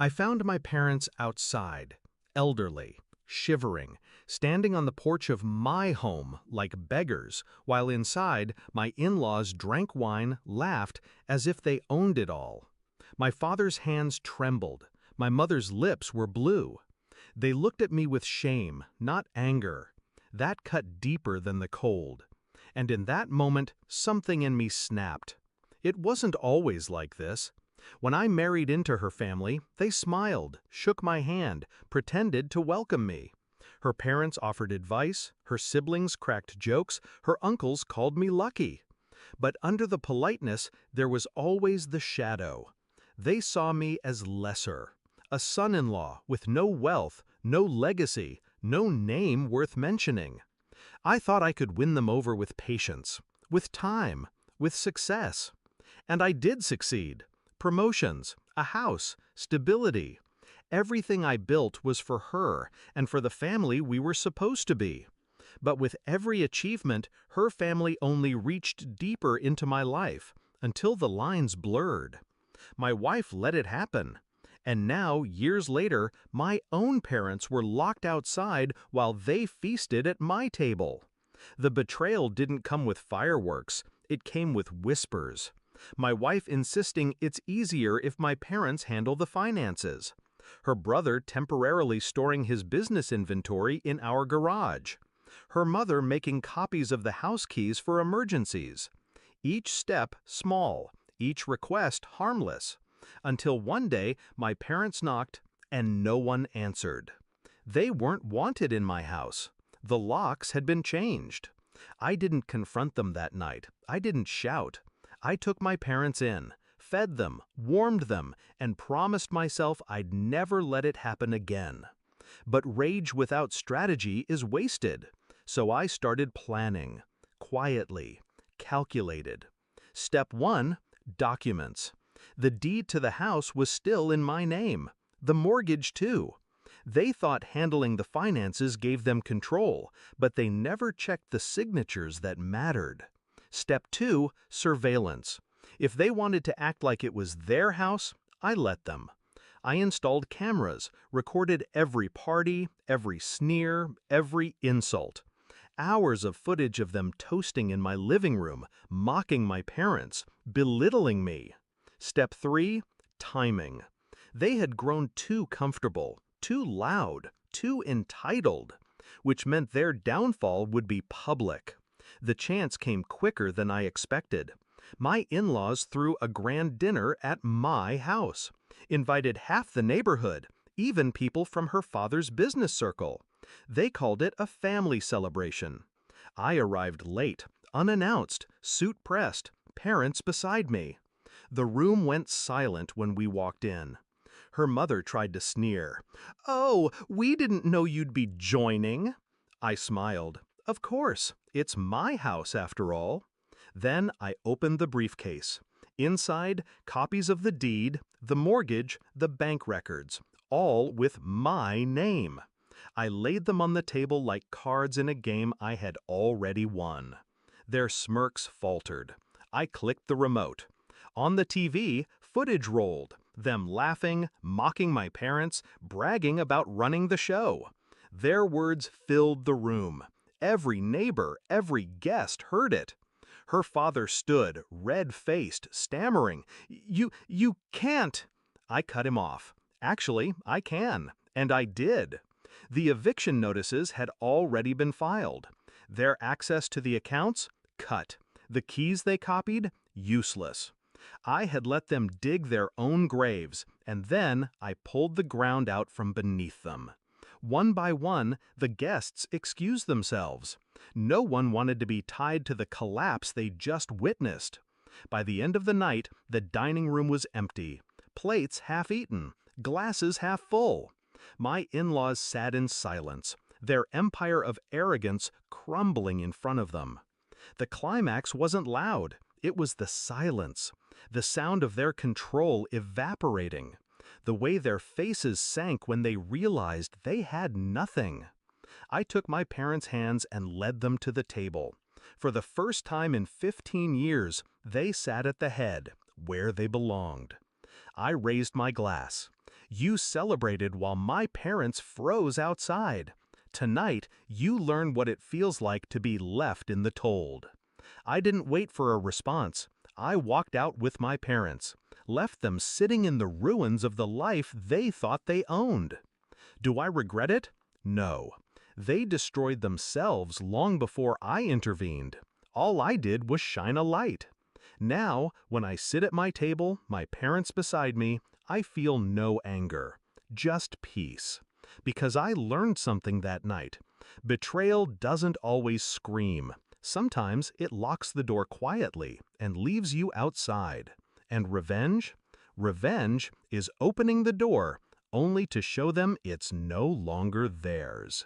I found my parents outside, elderly, shivering, standing on the porch of my home like beggars, while inside, my in-laws drank wine, laughed, as if they owned it all. My father's hands trembled. My mother's lips were blue. They looked at me with shame, not anger. That cut deeper than the cold. And in that moment, something in me snapped. It wasn't always like this. When I married into her family, they smiled, shook my hand, pretended to welcome me. Her parents offered advice, her siblings cracked jokes, her uncles called me lucky. But under the politeness, there was always the shadow. They saw me as lesser, a son-in-law with no wealth, no legacy, no name worth mentioning. I thought I could win them over with patience, with time, with success. And I did succeed. Promotions, a house, stability. Everything I built was for her and for the family we were supposed to be. But with every achievement, her family only reached deeper into my life, until the lines blurred. My wife let it happen. And now, years later, my own parents were locked outside while they feasted at my table. The betrayal didn't come with fireworks, it came with whispers. My wife insisting it's easier if my parents handle the finances. Her brother temporarily storing his business inventory in our garage. Her mother making copies of the house keys for emergencies. Each step small, each request harmless. Until one day my parents knocked and no one answered. They weren't wanted in my house. The locks had been changed. I didn't confront them that night. I didn't shout. I took my parents in, fed them, warmed them, and promised myself I'd never let it happen again. But rage without strategy is wasted, so I started planning, quietly, calculated. Step 1, documents. The deed to the house was still in my name, the mortgage too. They thought handling the finances gave them control, but they never checked the signatures that mattered. Step 2, surveillance. If they wanted to act like it was their house, I let them. I installed cameras, recorded every party, every sneer, every insult. Hours of footage of them toasting in my living room, mocking my parents, belittling me. Step 3, timing. They had grown too comfortable, too loud, too entitled, which meant their downfall would be public. The chance came quicker than I expected. My in-laws threw a grand dinner at my house, invited half the neighborhood, even people from her father's business circle. They called it a family celebration. I arrived late, unannounced, suit pressed, parents beside me. The room went silent when we walked in. Her mother tried to sneer. "Oh, we didn't know you'd be joining." I smiled. Of course, it's my house after all. Then I opened the briefcase. Inside, copies of the deed, the mortgage, the bank records, all with my name. I laid them on the table like cards in a game I had already won. Their smirks faltered. I clicked the remote. On the TV, footage rolled, them laughing, mocking my parents, bragging about running the show. Their words filled the room. Every neighbor, every guest heard it. Her father stood, red-faced, stammering, You can't." I cut him off. Actually, I can. And I did. The eviction notices had already been filed. Their access to the accounts? Cut. The keys they copied? Useless. I had let them dig their own graves, and then I pulled the ground out from beneath them. One by one, the guests excused themselves. No one wanted to be tied to the collapse they just witnessed. By the end of the night, the dining room was empty. Plates half-eaten, glasses half full. My in-laws sat in silence, their empire of arrogance crumbling in front of them. The climax wasn't loud. It was the silence, the sound of their control evaporating, the way their faces sank when they realized they had nothing. I took my parents' hands and led them to the table. For the first time in 15 years, they sat at the head, where they belonged. I raised my glass. You celebrated while my parents froze outside. Tonight, you learn what it feels like to be left in the cold. I didn't wait for a response. I walked out with my parents, left them sitting in the ruins of the life they thought they owned. Do I regret it? No. They destroyed themselves long before I intervened. All I did was shine a light. Now, when I sit at my table, my parents beside me, I feel no anger, just peace. Because I learned something that night. Betrayal doesn't always scream. Sometimes it locks the door quietly and leaves you outside. And revenge? Revenge is opening the door only to show them it's no longer theirs.